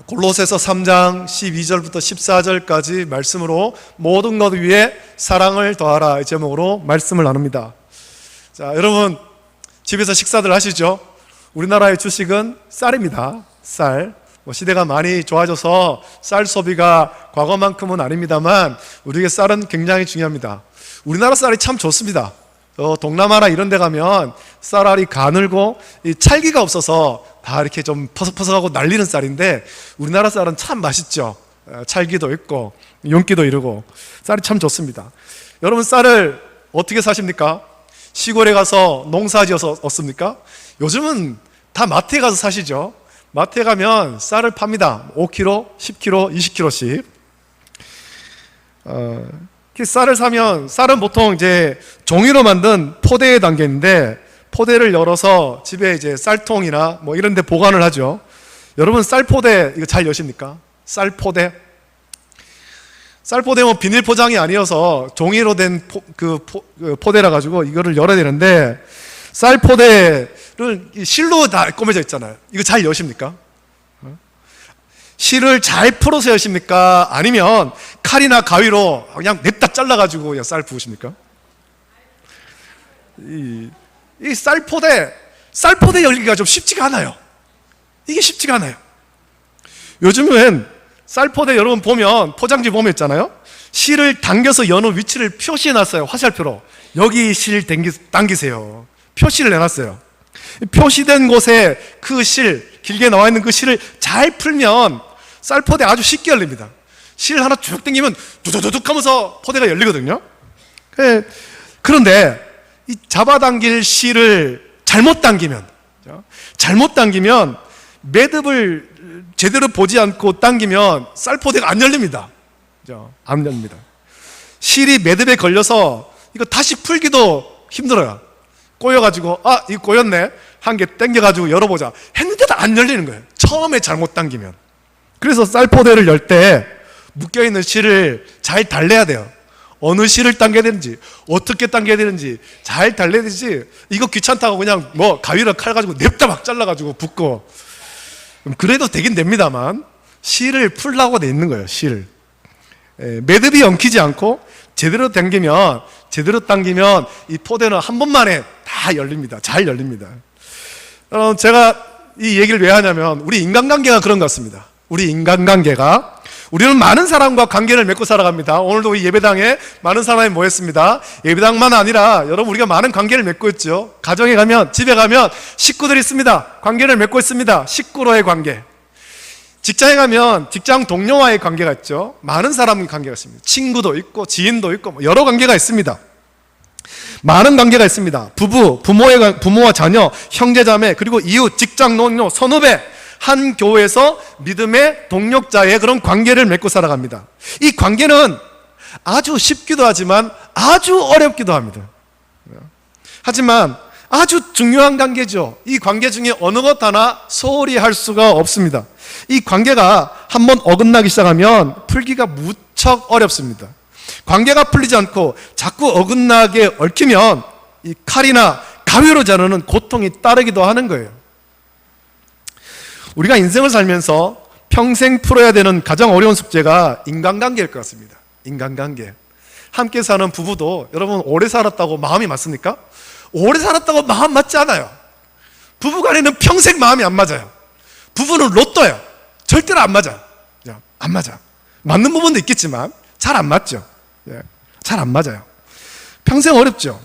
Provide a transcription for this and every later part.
골로새서 3장 12절부터 14절까지 말씀으로 모든 것 위에 사랑을 더하라 이 제목으로 말씀을 나눕니다. 자, 여러분 집에서 식사들 하시죠? 우리나라의 주식은 쌀입니다. 쌀. 시대가 많이 좋아져서 쌀 소비가 과거만큼은 아닙니다만 우리에게 쌀은 굉장히 중요합니다. 우리나라 쌀이 참 좋습니다. 동남아나 이런 데 가면 쌀알이 가늘고 이 찰기가 없어서 다 이렇게 좀 퍼석퍼석하고 날리는 쌀인데 우리나라 쌀은 참 맛있죠. 찰기도 있고 윤기도 이르고 쌀이 참 좋습니다. 여러분 쌀을 어떻게 사십니까? 시골에 가서 농사지어서 얻습니까? 요즘은 다 마트에 가서 사시죠. 마트에 가면 쌀을 팝니다. 5kg, 10kg, 20kg씩. 쌀을 사면 쌀은 보통 이제 종이로 만든 포대에 담겨 있는데 포대를 열어서 집에 이제 쌀통이나 뭐 이런 데 보관을 하죠. 여러분 쌀포대 이거 잘 여십니까? 쌀포대. 쌀포대 뭐 비닐 포장이 아니어서 종이로 된 포대라 가지고 이거를 열어야 되는데 쌀포대를 실로 다 꼬매져 있잖아요. 이거 잘 여십니까? 실을 잘 풀어서 여십니까? 아니면 칼이나 가위로 그냥 냅다 잘라가지고 그냥 쌀 부으십니까? 이 쌀포대 열기가 좀 쉽지가 않아요. 이게 쉽지가 않아요. 요즘은 쌀포대 여러분 보면 포장지 보면 있잖아요. 실을 당겨서 여는 위치를 표시해 놨어요. 화살표로. 여기 실 당기세요. 표시를 내놨어요. 표시된 곳에 그 실, 길게 나와 있는 그 실을 잘 풀면 쌀포대 아주 쉽게 열립니다. 실 하나 쭉 당기면 두두두둑 하면서 포대가 열리거든요. 그런데 이 잡아당길 실을 잘못 당기면 매듭을 제대로 보지 않고 당기면 쌀포대가 안 열립니다. 안 열립니다. 실이 매듭에 걸려서 이거 다시 풀기도 힘들어요. 꼬여가지고 이거 꼬였네 한 개 당겨가지고 열어보자 했는데도 안 열리는 거예요. 처음에 잘못 당기면. 그래서 쌀포대를 열 때 묶여있는 실을 잘 달래야 돼요. 어느 실을 당겨야 되는지 어떻게 당겨야 되는지 잘 달래야 되지. 이거 귀찮다고 그냥 뭐 가위로 칼 가지고 냅다 막 잘라가지고 붓고 그래도 되긴 됩니다만 실을 풀라고 돼 있는 거예요. 실. 매듭이 엉키지 않고 제대로 당기면 이 포대는 한 번만에 다 열립니다. 잘 열립니다. 제가 이 얘기를 왜 하냐면 우리 인간관계가 그런 것 같습니다. 우리는 많은 사람과 관계를 맺고 살아갑니다. 오늘도 이 예배당에 많은 사람이 모였습니다. 예배당만 아니라 여러분 우리가 많은 관계를 맺고 있죠. 가정에 가면 집에 가면 식구들이 있습니다. 관계를 맺고 있습니다. 식구로의 관계. 직장에 가면 직장 동료와의 관계가 있죠. 많은 사람과 관계가 있습니다. 친구도 있고 지인도 있고 여러 관계가 있습니다. 많은 관계가 있습니다. 부모와 자녀, 형제자매, 그리고 이웃, 직장 동료, 선후배, 한 교회에서 믿음의 동력자의 그런 관계를 맺고 살아갑니다. 이 관계는 아주 쉽기도 하지만 아주 어렵기도 합니다. 하지만 아주 중요한 관계죠. 이 관계 중에 어느 것 하나 소홀히 할 수가 없습니다. 이 관계가 한번 어긋나기 시작하면 풀기가 무척 어렵습니다. 관계가 풀리지 않고 자꾸 어긋나게 얽히면 이 칼이나 가위로 자르는 고통이 따르기도 하는 거예요. 우리가 인생을 살면서 평생 풀어야 되는 가장 어려운 숙제가 인간관계일 것 같습니다. 인간관계. 함께 사는 부부도 여러분 오래 살았다고 마음이 맞습니까? 오래 살았다고 마음 맞지 않아요. 부부간에는 평생 마음이 안 맞아요. 부부는 로또예요. 절대로 안 맞아요. 안 맞아. 맞는 부분도 있겠지만 잘 안 맞죠. 잘 안 맞아요. 평생 어렵죠.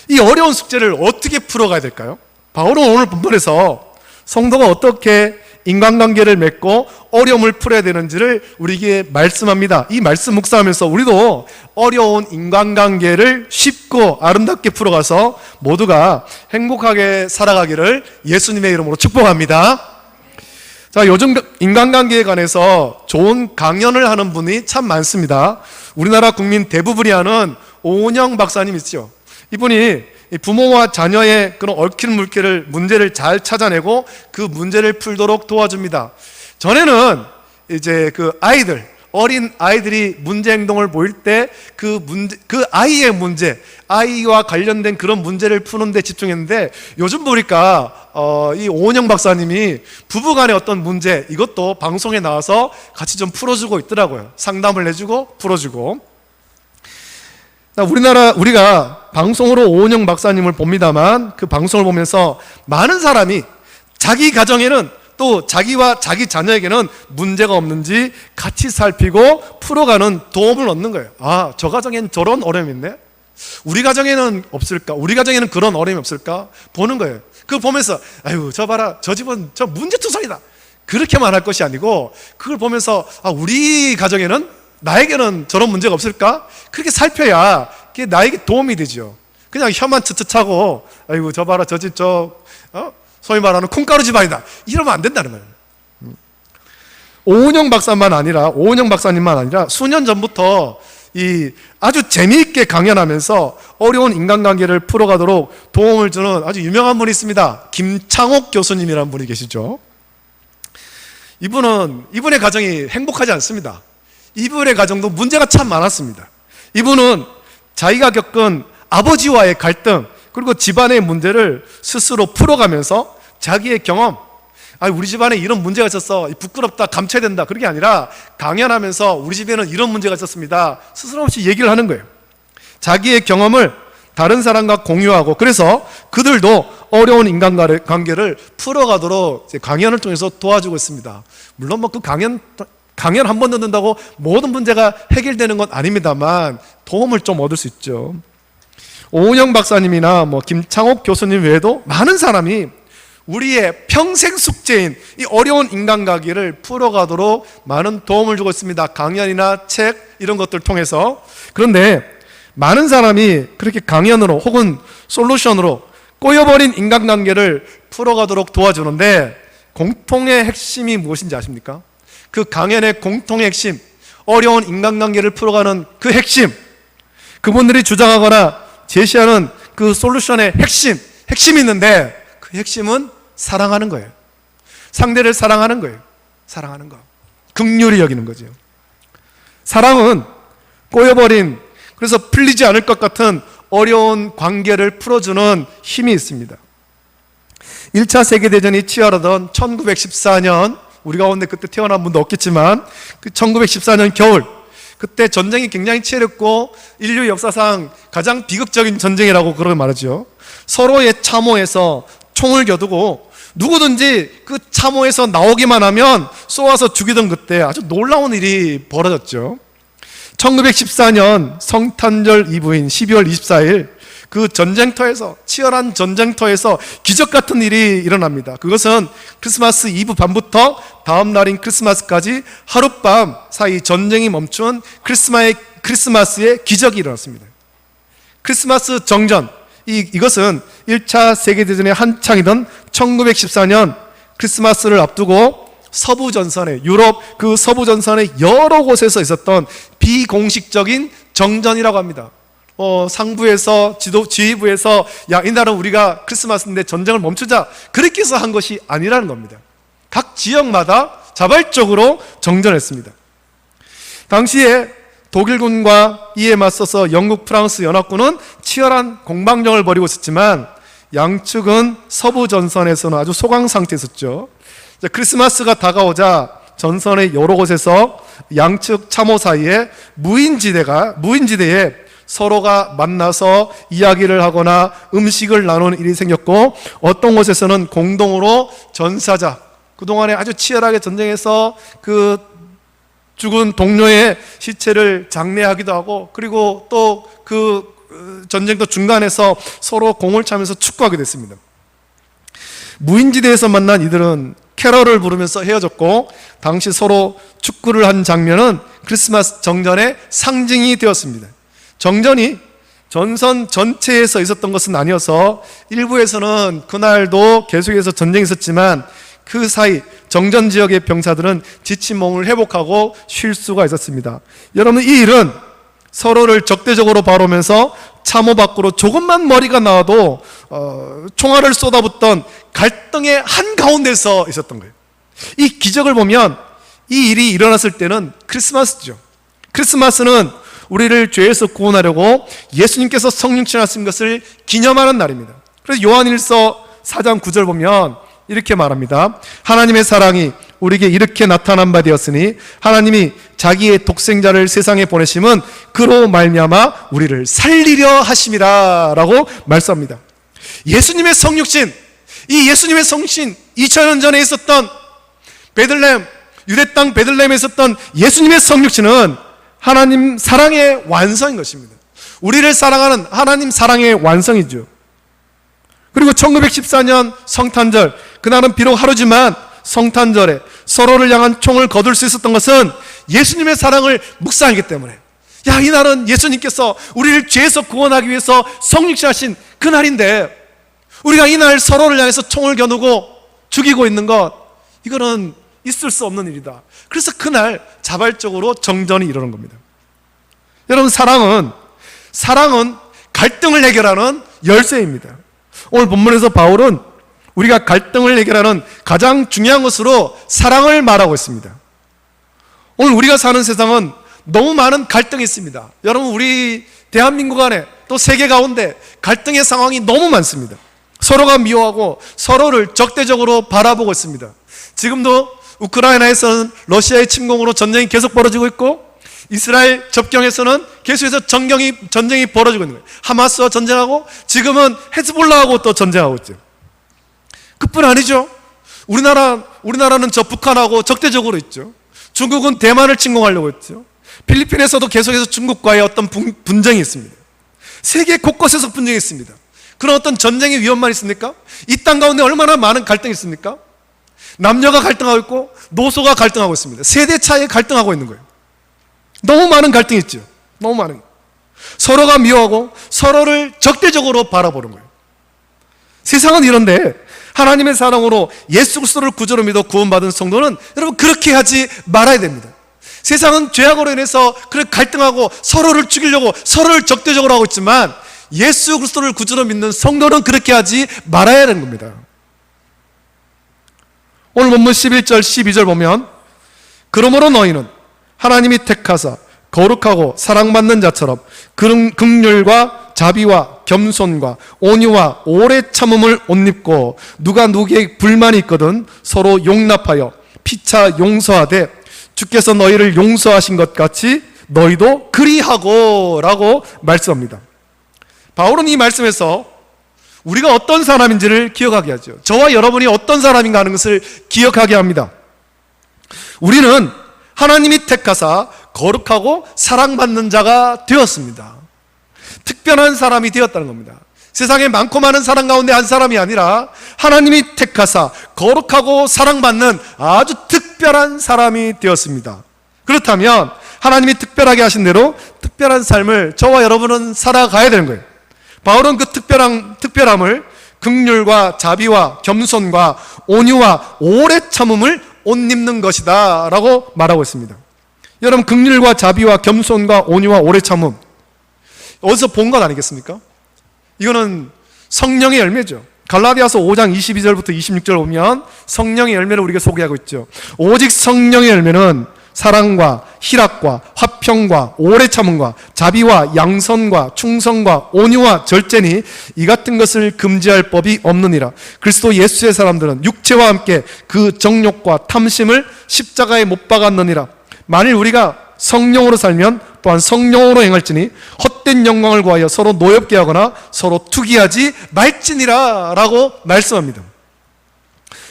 이 어려운 숙제를 어떻게 풀어가야 될까요? 바울은 오늘 본문에서 성도가 어떻게 인간관계를 맺고 어려움을 풀어야 되는지를 우리에게 말씀합니다. 이 말씀 묵상하면서 우리도 어려운 인간관계를 쉽고 아름답게 풀어가서 모두가 행복하게 살아가기를 예수님의 이름으로 축복합니다. 자, 요즘 인간관계에 관해서 좋은 강연을 하는 분이 참 많습니다. 우리나라 국민 대부분이 아는 오은영 박사님 있죠. 이분이 부모와 자녀의 그런 얽힌 문제를 잘 찾아내고 그 문제를 풀도록 도와줍니다. 전에는 이제 그 아이들, 어린 아이들이 문제 행동을 보일 때 그 아이의 문제, 아이와 관련된 그런 문제를 푸는 데 집중했는데, 요즘 보니까 이 오은영 박사님이 부부간의 어떤 문제, 이것도 방송에 나와서 같이 좀 풀어주고 있더라고요. 상담을 해주고 풀어주고. 우리가 방송으로 오은영 박사님을 봅니다만, 그 방송을 보면서 많은 사람이 자기 가정에는, 또 자기와 자기 자녀에게는 문제가 없는지 같이 살피고 풀어가는 도움을 얻는 거예요. 아, 저 가정엔 저런 어려움이 있네? 우리 가정에는 없을까? 우리 가정에는 그런 어려움이 없을까? 보는 거예요. 그걸 보면서 아유, 저 봐라, 저 집은 저 문제투성이다, 그렇게만 할 것이 아니고, 그걸 보면서 아, 우리 가정에는, 나에게는 저런 문제가 없을까? 그렇게 살펴야 그게 나에게 도움이 되죠. 그냥 혀만 츠츠차고 아이고, 저 봐라, 저 집 소위 말하는 콩가루 집안이다, 이러면 안 된다는 거예요. 오은영 박사님만 아니라 수년 전부터 이 아주 재미있게 강연하면서 어려운 인간관계를 풀어가도록 도움을 주는 아주 유명한 분이 있습니다. 김창옥 교수님이라는 분이 계시죠. 이분의 가정이 행복하지 않습니다. 이분의 가정도 문제가 참 많았습니다. 이분은 자기가 겪은 아버지와의 갈등, 그리고 집안의 문제를 스스로 풀어가면서 자기의 경험, 우리 집안에 이런 문제가 있었어, 부끄럽다, 감춰야 된다, 그런 게 아니라 강연하면서 우리 집에는 이런 문제가 있었습니다, 스스럼 없이 얘기를 하는 거예요. 자기의 경험을 다른 사람과 공유하고, 그래서 그들도 어려운 인간관계를 풀어가도록 강연을 통해서 도와주고 있습니다. 물론 그 강연 한 번 듣는다고 모든 문제가 해결되는 건 아닙니다만 도움을 좀 얻을 수 있죠. 오은영 박사님이나 김창옥 교수님 외에도 많은 사람이 우리의 평생 숙제인 이 어려운 인간관계를 풀어가도록 많은 도움을 주고 있습니다. 강연이나 책, 이런 것들 통해서. 그런데 많은 사람이 그렇게 강연으로 혹은 솔루션으로 꼬여버린 인간관계를 풀어가도록 도와주는데, 공통의 핵심이 무엇인지 아십니까? 그 강연의 공통의 핵심, 어려운 인간관계를 풀어가는 그 핵심, 그분들이 주장하거나 제시하는 그 솔루션의 핵심이 있는데, 그 핵심은 사랑하는 거예요. 상대를 사랑하는 거예요. 사랑하는 거, 긍휼히 여기는 거죠. 사랑은 꼬여버린, 그래서 풀리지 않을 것 같은 어려운 관계를 풀어주는 힘이 있습니다. 1차 세계대전이 치열하던 1914년, 우리 가운데 그때 태어난 분도 없겠지만 그 1914년 겨울, 그때 전쟁이 굉장히 치열했고 인류 역사상 가장 비극적인 전쟁이라고 그렇게 말하죠. 서로의 참호에서 총을 겨두고 누구든지 그 참호에서 나오기만 하면 쏘아서 죽이던 그때 아주 놀라운 일이 벌어졌죠. 1914년 성탄절 이브인 12월 24일, 그 전쟁터에서, 치열한 전쟁터에서 기적 같은 일이 일어납니다. 그것은 크리스마스 이브 밤부터 다음 날인 크리스마스까지 하룻밤 사이 전쟁이 멈춘 크리스마스의 기적이 일어났습니다. 크리스마스 정전, 이것은 1차 세계대전의 한창이던 1914년 크리스마스를 앞두고 서부전선의, 유럽 그 서부전선의 여러 곳에서 있었던 비공식적인 정전이라고 합니다. 상부에서, 지휘부에서 야, 이날은 우리가 크리스마스인데 전쟁을 멈추자, 그렇게 해서 한 것이 아니라는 겁니다. 각 지역마다 자발적으로 정전했습니다. 당시에 독일군과 이에 맞서서 영국, 프랑스 연합군은 치열한 공방전을 벌이고 있었지만 양측은 서부전선에서는 아주 소강 상태에 있었죠. 크리스마스가 다가오자 전선의 여러 곳에서 양측 참호 사이에 무인지대에 서로가 만나서 이야기를 하거나 음식을 나누는 일이 생겼고, 어떤 곳에서는 공동으로 전사자, 그동안에 아주 치열하게 전쟁에서 그 죽은 동료의 시체를 장례하기도 하고, 그리고 또 그 전쟁도 중간에서 서로 공을 차면서 축구하게 됐습니다. 무인지대에서 만난 이들은 캐럴을 부르면서 헤어졌고, 당시 서로 축구를 한 장면은 크리스마스 정전의 상징이 되었습니다. 정전이 전선 전체에서 있었던 것은 아니어서 일부에서는 그날도 계속해서 전쟁이 있었지만 그 사이 정전 지역의 병사들은 지친 몸을 회복하고 쉴 수가 있었습니다. 여러분, 이 일은 서로를 적대적으로 바라보면서 참호 밖으로 조금만 머리가 나와도 총알을 쏟아붓던 갈등의 한가운데서 있었던 거예요. 이 기적을 보면 이 일이 일어났을 때는 크리스마스죠. 크리스마스는 우리를 죄에서 구원하려고 예수님께서 성령 충만하신 것을 기념하는 날입니다. 그래서 요한일서 4장 9절 보면 이렇게 말합니다. 하나님의 사랑이 우리에게 이렇게 나타난 바 되었으니 하나님이 자기의 독생자를 세상에 보내심은 그로 말미암아 우리를 살리려 하심이라 라고 말씀합니다. 예수님의 성육신, 이 예수님의 성신 2000년 전에 있었던 베들레헴, 유대 땅 베들레헴에 있었던 예수님의 성육신은 하나님 사랑의 완성인 것입니다. 우리를 사랑하는 하나님 사랑의 완성이죠. 그리고 1914년 성탄절, 그날은 비록 하루지만 성탄절에 서로를 향한 총을 거둘 수 있었던 것은 예수님의 사랑을 묵상하기 때문에, 야, 이날은 예수님께서 우리를 죄에서 구원하기 위해서 성육신하신 그날인데 우리가 이날 서로를 향해서 총을 겨누고 죽이고 있는 것, 이거는 있을 수 없는 일이다. 그래서 그날 자발적으로 정전이 이루는 겁니다. 여러분, 사랑은 갈등을 해결하는 열쇠입니다. 오늘 본문에서 바울은 우리가 갈등을 해결하는 가장 중요한 것으로 사랑을 말하고 있습니다. 오늘 우리가 사는 세상은 너무 많은 갈등이 있습니다. 여러분, 우리 대한민국 안에 또 세계 가운데 갈등의 상황이 너무 많습니다. 서로가 미워하고 서로를 적대적으로 바라보고 있습니다. 지금도 우크라이나에서는 러시아의 침공으로 전쟁이 계속 벌어지고 있고, 이스라엘 접경에서는 계속해서 전쟁이 벌어지고 있는 거예요. 하마스와 전쟁하고 지금은 헤즈볼라하고 또 전쟁하고 있죠. 그뿐 아니죠. 우리나라는 저 북한하고 적대적으로 있죠. 중국은 대만을 침공하려고 했죠. 필리핀에서도 계속해서 중국과의 어떤 분쟁이 있습니다. 세계 곳곳에서 분쟁이 있습니다. 그런 어떤 전쟁의 위험만 있습니까? 이 땅 가운데 얼마나 많은 갈등이 있습니까? 남녀가 갈등하고 있고 노소가 갈등하고 있습니다. 세대 차이에 갈등하고 있는 거예요. 너무 많은 갈등이 있죠. 너무 많은. 서로가 미워하고 서로를 적대적으로 바라보는 거예요. 세상은 이런데 하나님의 사랑으로 예수 그리스도를 구주로 믿어 구원받은 성도는 여러분 그렇게 하지 말아야 됩니다. 세상은 죄악으로 인해서 그렇게 갈등하고 서로를 죽이려고 서로를 적대적으로 하고 있지만 예수 그리스도를 구주로 믿는 성도는 그렇게 하지 말아야 하는 겁니다. 오늘 본문 11절 12절 보면, 그러므로 너희는 하나님이 택하사 거룩하고 사랑받는 자처럼 긍휼과 자비와 겸손과 온유와 오래 참음을 옷 입고, 누가 누구에게 불만이 있거든 서로 용납하여 피차 용서하되 주께서 너희를 용서하신 것 같이 너희도 그리하고 라고 말씀합니다. 바울은 이 말씀에서 우리가 어떤 사람인지를 기억하게 하죠. 저와 여러분이 어떤 사람인가 하는 것을 기억하게 합니다. 우리는 하나님이 택하사 거룩하고 사랑받는 자가 되었습니다. 특별한 사람이 되었다는 겁니다. 세상에 많고 많은 사람 가운데 한 사람이 아니라 하나님이 택하사 거룩하고 사랑받는 아주 특별한 사람이 되었습니다. 그렇다면 하나님이 특별하게 하신 대로 특별한 삶을 저와 여러분은 살아가야 되는 거예요. 바울은 그 특별함을 긍휼과 자비와 겸손과 온유와 오래 참음을 옷 입는 것이다 라고 말하고 있습니다. 여러분, 긍휼과 자비와 겸손과 온유와 오래 참음, 어디서 본 것 아니겠습니까? 이거는 성령의 열매죠. 갈라디아서 5장 22절부터 26절 보면 성령의 열매를 우리가 소개하고 있죠. 오직 성령의 열매는 사랑과 희락과 화평과 오래 참음과 자비와 양선과 충성과 온유와 절제니 이 같은 것을 금지할 법이 없느니라. 그리스도 예수의 사람들은 육체와 함께 그 정욕과 탐심을 십자가에 못 박았느니라. 만일 우리가 성령으로 살면 또한 성령으로 행할지니 헛된 영광을 구하여 서로 노엽게 하거나 서로 투기하지 말지니라 라고 말씀합니다.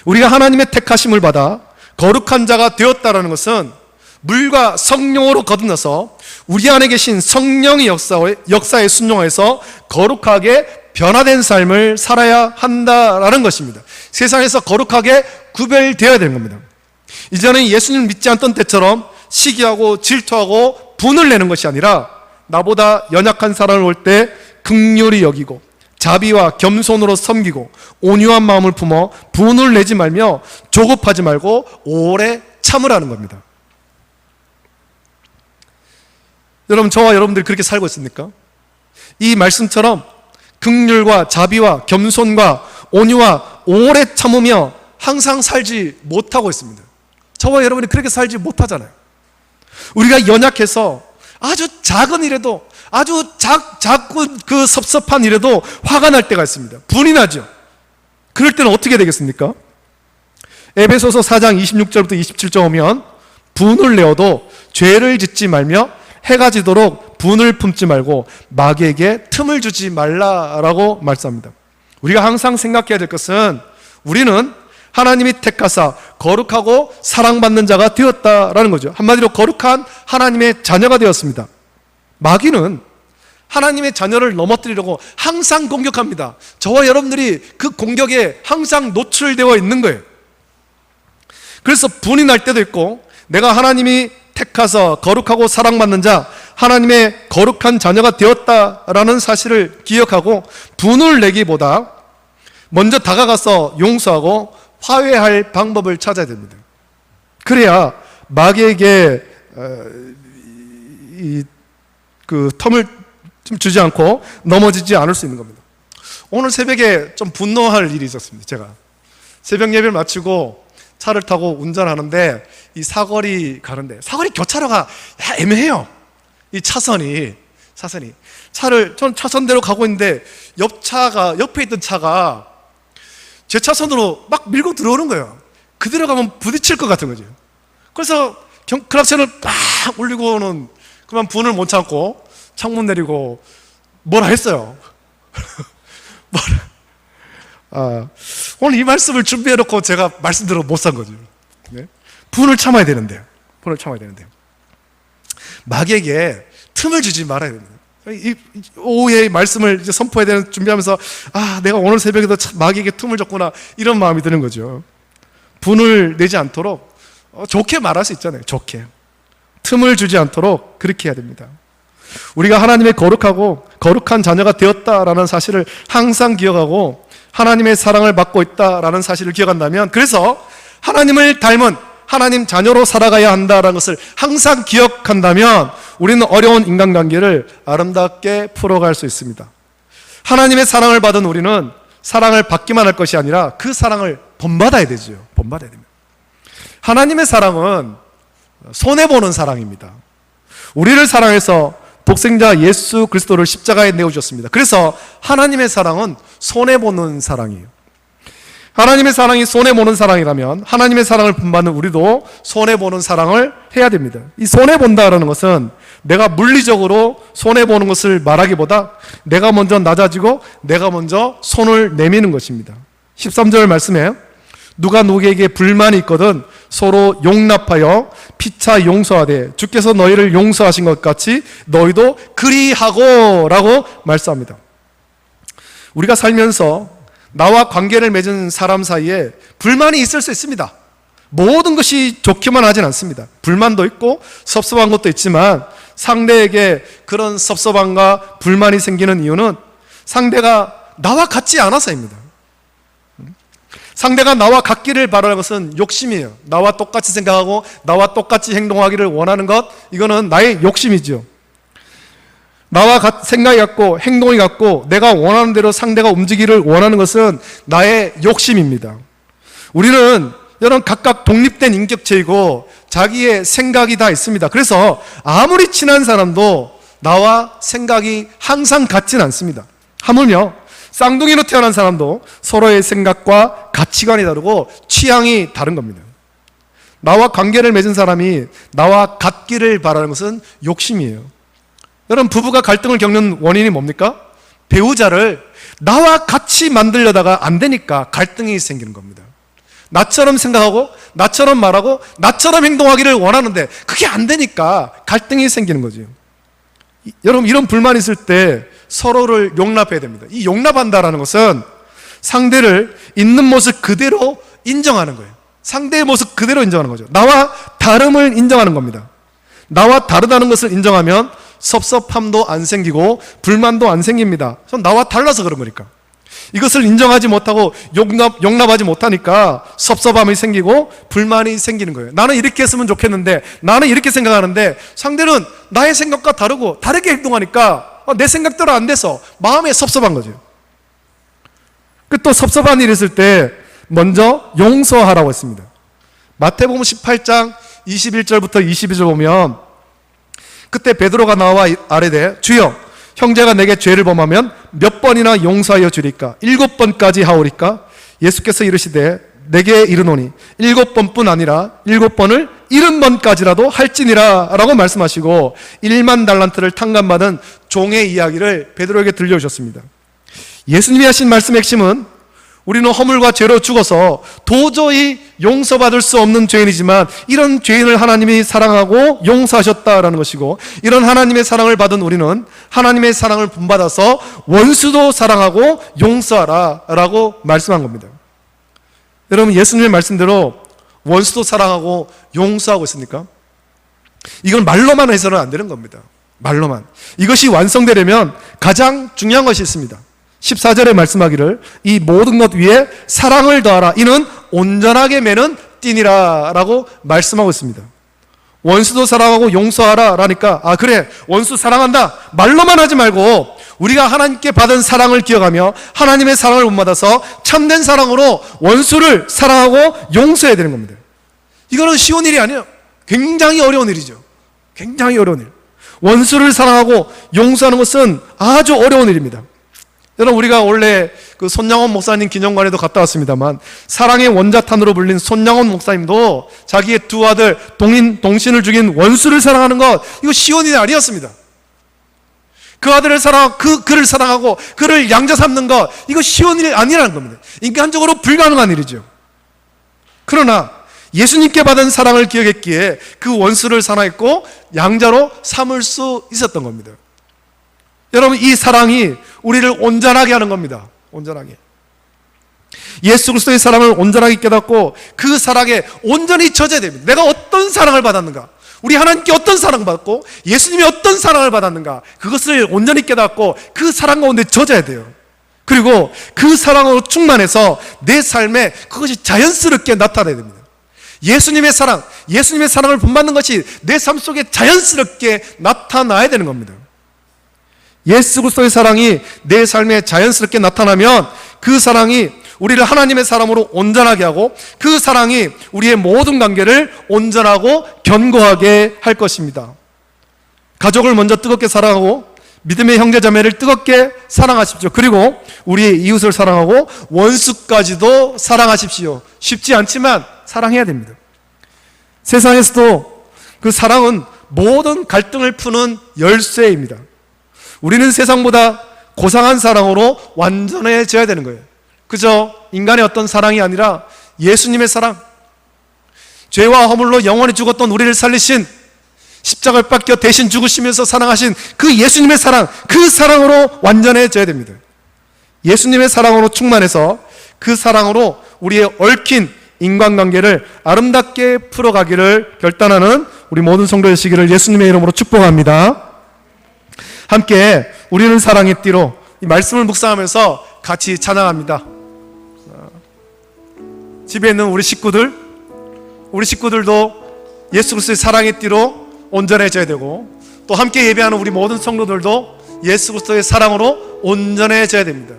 우리가 하나님의 택하심을 받아 거룩한 자가 되었다라는 것은 물과 성령으로 거듭나서 우리 안에 계신 성령의 역사에 순종해서 거룩하게 변화된 삶을 살아야 한다라는 것입니다. 세상에서 거룩하게 구별되어야 되는 겁니다. 이전에 예수님을 믿지 않던 때처럼 시기하고 질투하고 분을 내는 것이 아니라 나보다 연약한 사람을 볼 때 긍휼히 여기고 자비와 겸손으로 섬기고 온유한 마음을 품어 분을 내지 말며 조급하지 말고 오래 참으라는 겁니다. 여러분, 저와 여러분들이 그렇게 살고 있습니까? 이 말씀처럼 긍휼과 자비와 겸손과 온유와 오래 참으며 항상 살지 못하고 있습니다. 저와 여러분이 그렇게 살지 못하잖아요. 우리가 연약해서 아주 작은 일에도, 아주 작은 그 섭섭한 일에도 화가 날 때가 있습니다. 분이 나죠. 그럴 때는 어떻게 되겠습니까? 에베소서 4장 26절부터 27절 오면 분을 내어도 죄를 짓지 말며 해가 지도록 분을 품지 말고 마귀에게 틈을 주지 말라라고 말씀합니다. 우리가 항상 생각해야 될 것은 우리는 하나님이 택하사 거룩하고 사랑받는 자가 되었다라는 거죠. 한마디로 거룩한 하나님의 자녀가 되었습니다. 마귀는 하나님의 자녀를 넘어뜨리려고 항상 공격합니다. 저와 여러분들이 그 공격에 항상 노출되어 있는 거예요. 그래서 분이 날 때도 있고, 내가 하나님이 택하사 거룩하고 사랑받는 자, 하나님의 거룩한 자녀가 되었다라는 사실을 기억하고 분을 내기보다 먼저 다가가서 용서하고 화해할 방법을 찾아야 됩니다. 그래야 마귀에게 그 텀을 좀 주지 않고 넘어지지 않을 수 있는 겁니다. 오늘 새벽에 좀 분노할 일이 있었습니다. 제가 새벽 예배를 마치고 차를 타고 운전하는데 이 사거리 가는데, 사거리 교차로가 애매해요. 이 차선이 전 차선대로 가고 있는데 옆에 있던 차가 제 차선으로 막 밀고 들어오는 거예요. 그대로 가면 부딪힐 것 같은 거죠. 그래서 클락션을 빡 울리고는 그만 분을 못 참고 창문 내리고 뭐라 했어요. 오늘 이 말씀을 준비해놓고 제가 말씀대로 못 산 거죠. 네? 분을 참아야 되는데요. 마귀에게 틈을 주지 말아야 됩니다. 이 오후에 말씀을 이제 선포해야 되는 준비하면서 내가 오늘 새벽에도 마귀에게 틈을 줬구나, 이런 마음이 드는 거죠. 분을 내지 않도록 좋게 말할 수 있잖아요. 좋게 틈을 주지 않도록 그렇게 해야 됩니다. 우리가 하나님의 거룩한 자녀가 되었다라는 사실을 항상 기억하고 하나님의 사랑을 받고 있다라는 사실을 기억한다면, 그래서 하나님을 닮은 하나님 자녀로 살아가야 한다는 것을 항상 기억한다면 우리는 어려운 인간관계를 아름답게 풀어갈 수 있습니다. 하나님의 사랑을 받은 우리는 사랑을 받기만 할 것이 아니라 그 사랑을 본받아야 되죠. 본받아야 됩니다. 하나님의 사랑은 손해보는 사랑입니다. 우리를 사랑해서 독생자 예수 그리스도를 십자가에 내어주셨습니다. 그래서 하나님의 사랑은 손해보는 사랑이에요. 하나님의 사랑이 손해보는 사랑이라면 하나님의 사랑을 본받는 우리도 손해보는 사랑을 해야 됩니다. 이 손해본다라는 것은 내가 물리적으로 손해보는 것을 말하기보다 내가 먼저 낮아지고 내가 먼저 손을 내미는 것입니다. 13절 말씀에 누가 누구에게 불만이 있거든 서로 용납하여 피차 용서하되 주께서 너희를 용서하신 것 같이 너희도 그리하고 라고 말씀합니다. 우리가 살면서 나와 관계를 맺은 사람 사이에 불만이 있을 수 있습니다. 모든 것이 좋기만 하진 않습니다. 불만도 있고 섭섭한 것도 있지만 상대에게 그런 섭섭함과 불만이 생기는 이유는 상대가 나와 같지 않아서입니다. 상대가 나와 같기를 바라는 것은 욕심이에요. 나와 똑같이 생각하고 나와 똑같이 행동하기를 원하는 것, 이거는 나의 욕심이죠. 나와 생각이 같고 행동이 같고 내가 원하는 대로 상대가 움직이기를 원하는 것은 나의 욕심입니다. 우리는 여러분 각각 독립된 인격체이고 자기의 생각이 다 있습니다. 그래서 아무리 친한 사람도 나와 생각이 항상 같진 않습니다. 하물며 쌍둥이로 태어난 사람도 서로의 생각과 가치관이 다르고 취향이 다른 겁니다. 나와 관계를 맺은 사람이 나와 같기를 바라는 것은 욕심이에요. 여러분 부부가 갈등을 겪는 원인이 뭡니까? 배우자를 나와 같이 만들려다가 안 되니까 갈등이 생기는 겁니다. 나처럼 생각하고 나처럼 말하고 나처럼 행동하기를 원하는데 그게 안 되니까 갈등이 생기는 거죠. 여러분 이런 불만이 있을 때 서로를 용납해야 됩니다. 이 용납한다라는 것은 상대를 있는 모습 그대로 인정하는 거예요. 상대의 모습 그대로 인정하는 거죠. 나와 다름을 인정하는 겁니다. 나와 다르다는 것을 인정하면 섭섭함도 안 생기고 불만도 안 생깁니다. 나와 달라서 그런 거니까. 이것을 인정하지 못하고 용납하지 못하니까 섭섭함이 생기고 불만이 생기는 거예요. 나는 이렇게 했으면 좋겠는데, 나는 이렇게 생각하는데 상대는 나의 생각과 다르고 다르게 행동하니까 내 생각대로 안 돼서 마음에 섭섭한 거죠. 또 섭섭한 일이 있을 때 먼저 용서하라고 했습니다. 마태복음 18장 21절부터 22절 보면 그때 베드로가 나와 아뢰되 주여 형제가 내게 죄를 범하면 몇 번이나 용서하여 주리까? 7번까지 하오리까? 예수께서 이르시되 내게 이르노니 7번뿐 아니라 7번을 70번까지라도 할지니라 라고 말씀하시고 1만 달란트를 탕감받은 종의 이야기를 베드로에게 들려주셨습니다. 예수님이 하신 말씀의 핵심은 우리는 허물과 죄로 죽어서 도저히 용서받을 수 없는 죄인이지만 이런 죄인을 하나님이 사랑하고 용서하셨다라는 것이고, 이런 하나님의 사랑을 받은 우리는 하나님의 사랑을 본받아서 원수도 사랑하고 용서하라 라고 말씀한 겁니다. 여러분, 예수님의 말씀대로 원수도 사랑하고 용서하고 있습니까? 이건 말로만 해서는 안 되는 겁니다. 말로만. 이것이 완성되려면 가장 중요한 것이 있습니다. 14절에 말씀하기를 이 모든 것 위에 사랑을 더하라. 이는 온전하게 매는 띠니라 라고 말씀하고 있습니다. 원수도 사랑하고 용서하라 라니까, 아 그래, 원수 사랑한다 말로만 하지 말고 우리가 하나님께 받은 사랑을 기억하며 하나님의 사랑을 본받아서 참된 사랑으로 원수를 사랑하고 용서해야 되는 겁니다. 이거는 쉬운 일이 아니에요. 굉장히 어려운 일이죠. 굉장히 어려운 일. 원수를 사랑하고 용서하는 것은 아주 어려운 일입니다. 여러분, 우리가 원래 그 손양원 목사님 기념관에도 갔다 왔습니다만 사랑의 원자탄으로 불린 손양원 목사님도 자기의 두 아들 동신을 죽인 원수를 사랑하는 것, 이거 쉬운 일이 아니었습니다. 그 아들을 사랑하고 그를 사랑하고 그를 양자 삼는 것, 이거 쉬운 일이 아니라는 겁니다. 인간적으로 불가능한 일이죠. 그러나 예수님께 받은 사랑을 기억했기에 그 원수를 사랑했고 양자로 삼을 수 있었던 겁니다. 여러분, 이 사랑이 우리를 온전하게 하는 겁니다. 온전하게. 예수 그리스도의 사랑을 온전하게 깨닫고 그 사랑에 온전히 젖어야 됩니다. 내가 어떤 사랑을 받았는가, 우리 하나님께 어떤 사랑을 받았고 예수님이 어떤 사랑을 받았는가, 그것을 온전히 깨닫고 그 사랑 가운데 젖어야 돼요. 그리고 그 사랑으로 충만해서 내 삶에 그것이 자연스럽게 나타나야 됩니다. 예수님의 사랑을 본받는 것이 내 삶 속에 자연스럽게 나타나야 되는 겁니다. 예수 그리스도의 사랑이 내 삶에 자연스럽게 나타나면 그 사랑이 우리를 하나님의 사람으로 온전하게 하고 그 사랑이 우리의 모든 관계를 온전하고 견고하게 할 것입니다. 가족을 먼저 뜨겁게 사랑하고 믿음의 형제자매를 뜨겁게 사랑하십시오. 그리고 우리의 이웃을 사랑하고 원수까지도 사랑하십시오. 쉽지 않지만 사랑해야 됩니다. 세상에서도 그 사랑은 모든 갈등을 푸는 열쇠입니다. 우리는 세상보다 고상한 사랑으로 완전해져야 되는 거예요. 그저 인간의 어떤 사랑이 아니라 예수님의 사랑, 죄와 허물로 영원히 죽었던 우리를 살리신, 십자가를 뺏겨 대신 죽으시면서 사랑하신 그 예수님의 사랑, 그 사랑으로 완전해져야 됩니다. 예수님의 사랑으로 충만해서 그 사랑으로 우리의 얽힌 인간관계를 아름답게 풀어가기를 결단하는 우리 모든 성도 되시기를 예수님의 이름으로 축복합니다. 함께 우리는 사랑의 띠로 이 말씀을 묵상하면서 같이 찬양합니다. 집에 있는 우리 식구들도 예수 그리스도의 사랑의 띠로 온전해져야 되고, 또 함께 예배하는 우리 모든 성도들도 예수 그리스도의 사랑으로 온전해져야 됩니다.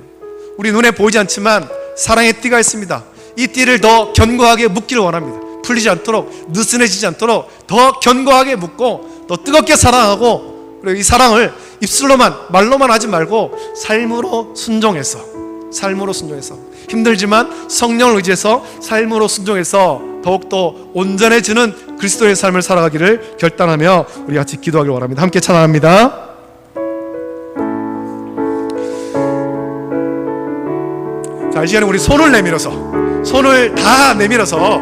우리 눈에 보이지 않지만 사랑의 띠가 있습니다. 이 띠를 더 견고하게 묶기를 원합니다. 풀리지 않도록, 느슨해지지 않도록 더 견고하게 묶고 더 뜨겁게 사랑하고, 그리고 이 사랑을 입술로만 말로만 하지 말고 삶으로 순종해서 힘들지만 성령을 의지해서 삶으로 순종해서 더욱더 온전해지는 그리스도의 삶을 살아가기를 결단하며 우리 같이 기도하기를 원합니다. 함께 찬양합니다. 자, 이 시간에 우리 손을 다 내밀어서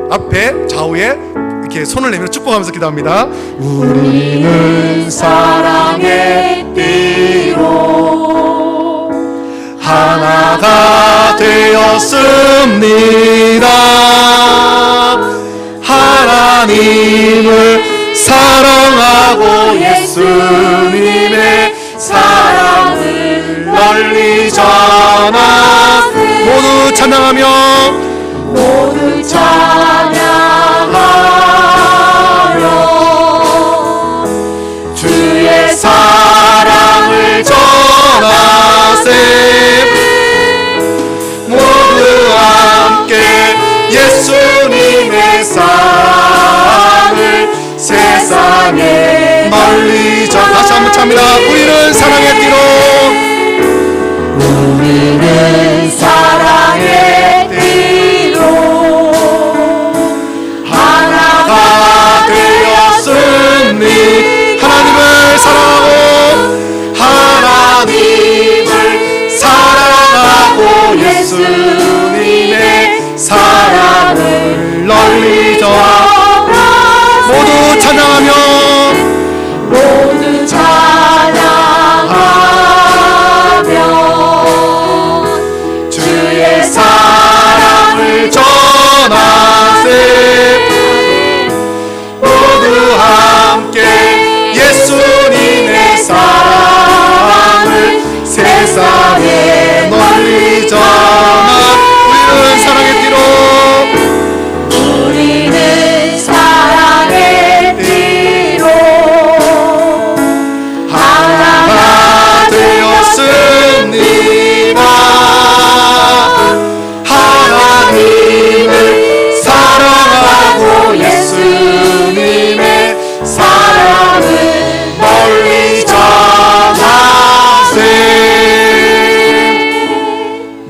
앞에 좌우에 이렇게 손을 내밀어 축복하면서 기도합니다. 우리는 사랑의 띠로 하나가 되었습니다. 하나님을 사랑하고 예수님의 사랑을 널리 전하세. 모두 찬양하며 주의 사랑을 전하세. 모두 함께 예수님의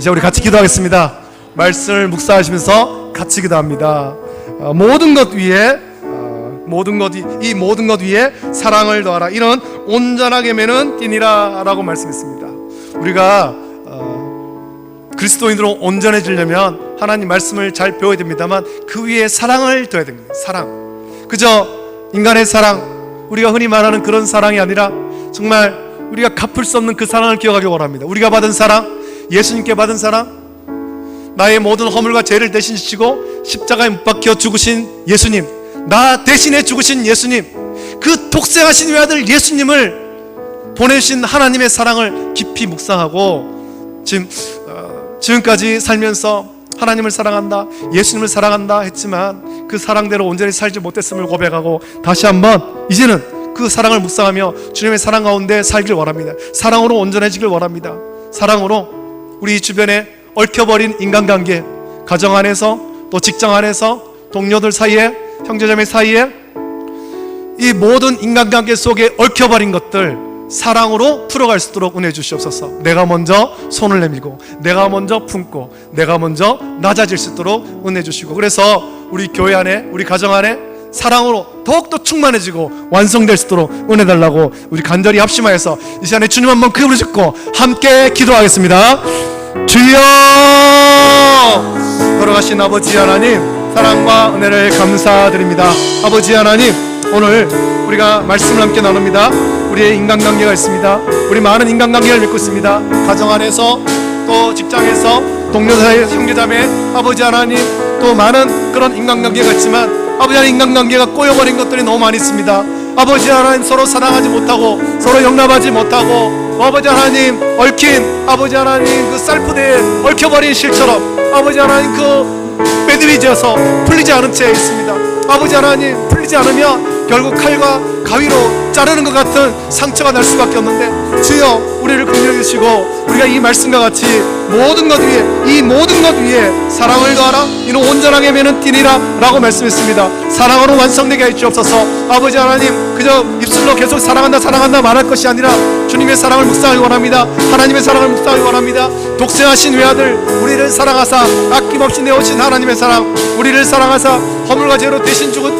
이제 우리 같이 기도하겠습니다. 말씀을 묵상하시면서 같이 기도합니다. 모든 것 위에 이 모든 것 위에 사랑을 더하라. 이는 온전하게 매는 띠니라 라고 말씀했습니다. 우리가 그리스도인으로 온전해지려면 하나님 말씀을 잘 배워야 됩니다만 그 위에 사랑을 더해야 됩니다. 사랑. 그저 인간의 사랑, 우리가 흔히 말하는 그런 사랑이 아니라 정말 우리가 갚을 수 없는 그 사랑을 기억하기 원합니다. 우리가 받은 사랑, 예수님께 받은 사랑, 나의 모든 허물과 죄를 대신 지시고 십자가에 못 박혀 죽으신 예수님, 나 대신에 죽으신 예수님, 그 독생하신 외아들 예수님을 보내신 하나님의 사랑을 깊이 묵상하고 지금까지 살면서 하나님을 사랑한다, 예수님을 사랑한다 했지만 그 사랑대로 온전히 살지 못했음을 고백하고 다시 한번 이제는 그 사랑을 묵상하며 주님의 사랑 가운데 살길 원합니다. 사랑으로 온전해지길 원합니다. 사랑으로 우리 주변에 얽혀버린 인간관계, 가정 안에서 또 직장 안에서 동료들 사이에, 형제자매 사이에 이 모든 인간관계 속에 얽혀버린 것들 사랑으로 풀어갈 수 있도록 은혜 주시옵소서. 내가 먼저 손을 내밀고 내가 먼저 품고 내가 먼저 낮아질 수 있도록 은혜 주시고, 그래서 우리 교회 안에, 우리 가정 안에 사랑으로 더욱더 충만해지고 완성될 수 있도록 은혜 달라고 우리 간절히 합심하여서 이 시간에 주님 한번 그 부르 짓고 함께 기도하겠습니다. 주여, 걸어가신 아버지 하나님, 사랑과 은혜를 감사드립니다. 아버지 하나님, 오늘 우리가 말씀을 함께 나눕니다. 우리의 인간관계가 있습니다. 우리 많은 인간관계를 맺고 있습니다. 가정 안에서 또 직장에서 동료 사이, 형제자매, 아버지 하나님, 또 많은 그런 인간관계가 있지만 아버지 하나님, 인간관계가 꼬여버린 것들이 너무 많이 있습니다. 아버지 하나님, 서로 사랑하지 못하고 서로 용납하지 못하고 아버지 하나님, 얽힌 아버지 하나님 그 쌀포대에 얽혀버린 실처럼 아버지 하나님 그 매듭이 지어서 풀리지 않은 채 있습니다. 아버지 하나님, 풀리지 않으면 결국 칼과 가위로 자르는 것 같은 상처가 날 수밖에 없는데 주여, 우리를 긍휼히 여기시고 우리가 이 말씀과 같이 모든 것 위에, 이 모든 것 위에 사랑을 더하라. 이는 온전하게 매는 띠니라 라고 말씀했습니다. 사랑으로 완성되게 해 주옵소서. 아버지 하나님, 그저 입술로 계속 사랑한다 사랑한다 말할 것이 아니라 주님의 사랑을 묵상하기 원합니다. 하나님의 사랑을 묵상하기 원합니다. 독생하신 외아들 우리를 사랑하사 아낌없이 내오신 하나님의 사랑, 우리를 사랑하사 허물과 죄로 대신 죽을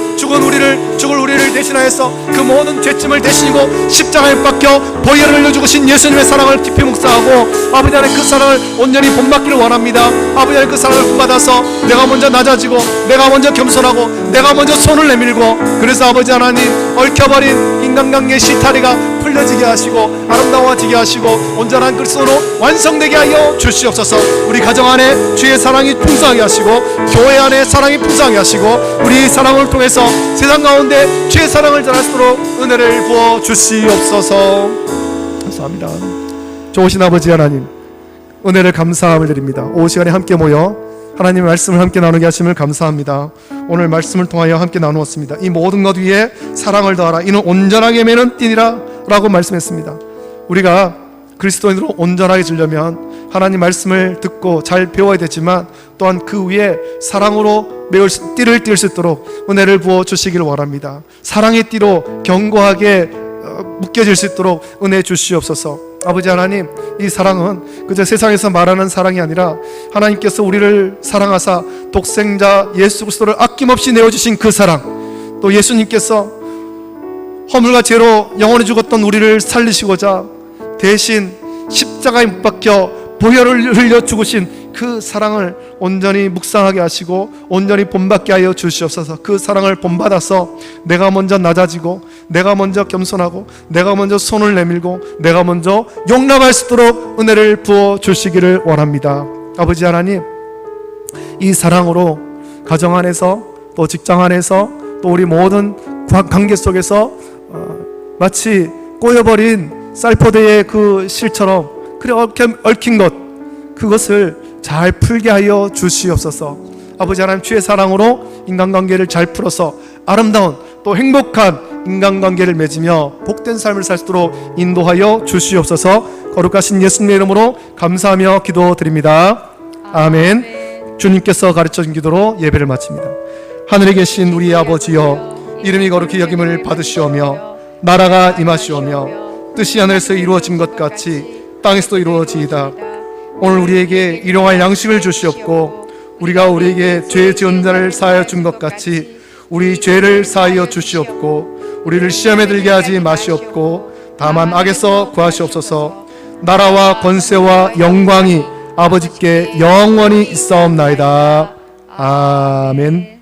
우리를 대신하여서 그 모든 죄짐을 대신이고 십자가에 박혀 보혈을 흘려 죽으신 예수님의 사랑을 깊이 묵상하고 아버지 하나님, 그 사랑을 온전히 본받기를 원합니다. 아버지 하나님, 그 사랑을 본받아서 내가 먼저 낮아지고 내가 먼저 겸손하고 내가 먼저 손을 내밀고, 그래서 아버지 하나님, 얽혀버린 인간관계의 실타리가 풀려지게 하시고 아름다워지게 하시고 온전한 그리스도로 완성되게 하여 주시옵소서. 우리 가정 안에 주의 사랑이 풍성하게 하시고 교회 안에 사랑이 풍성하게 하시고 우리 사랑을 통해서 세상 가운데 주의 사랑을 전할 수 있도록 은혜를 부어 주시옵소서. 감사합니다. 좋으신 아버지 하나님, 은혜를 감사함을 드립니다. 오후 시간에 함께 모여 하나님의 말씀을 함께 나누게 하심을 감사합니다. 오늘 말씀을 통하여 함께 나누었습니다. 이 모든 것 위에 사랑을 더하라. 이는 온전하게 매는 띠니라 라고 말씀했습니다. 우리가 그리스도인으로 온전하게 지려면 하나님 말씀을 듣고 잘 배워야 되지만 또한 그 위에 사랑으로 띠를 띌 수 있도록 은혜를 부어 주시기를 원합니다. 사랑의 띠로 견고하게 묶여질 수 있도록 은혜 주시옵소서. 아버지 하나님, 이 사랑은 그저 세상에서 말하는 사랑이 아니라 하나님께서 우리를 사랑하사 독생자 예수 그리스도를 아낌없이 내어주신 그 사랑, 또 예수님께서 허물과 죄로 영원히 죽었던 우리를 살리시고자 대신 십자가에 못 박혀 보혈을 흘려 죽으신 그 사랑을 온전히 묵상하게 하시고 온전히 본받게 하여 주시옵소서. 그 사랑을 본받아서 내가 먼저 낮아지고 내가 먼저 겸손하고 내가 먼저 손을 내밀고 내가 먼저 용납할 수 있도록 은혜를 부어 주시기를 원합니다. 아버지 하나님, 이 사랑으로 가정 안에서 또 직장 안에서 또 우리 모든 관계 속에서 마치 꼬여버린 쌀포대의 그 실처럼 그래 얽힌 것, 그것을 잘 풀게 하여 주시옵소서. 아버지 하나님, 주의 사랑으로 인간관계를 잘 풀어서 아름다운 또 행복한 인간관계를 맺으며 복된 삶을 살 수 있도록 인도하여 주시옵소서. 거룩하신 예수님의 이름으로 감사하며 기도드립니다. 아멘. 주님께서 가르쳐준 기도로 예배를 마칩니다. 하늘에 계신 우리 아버지여, 이름이 거룩히 여김을 받으시오며 나라가 임하시오며 뜻이 하늘에서 이루어진 것 같이 땅에서도 이루어지이다. 오늘 우리에게 일용할 양식을 주시옵고 우리가 우리에게 죄 지은 자를 사하여 준 것 같이 우리 죄를 사하여 주시옵고 우리를 시험에 들게 하지 마시옵고 다만 악에서 구하시옵소서. 나라와 권세와 영광이 아버지께 영원히 있사옵나이다. 아멘.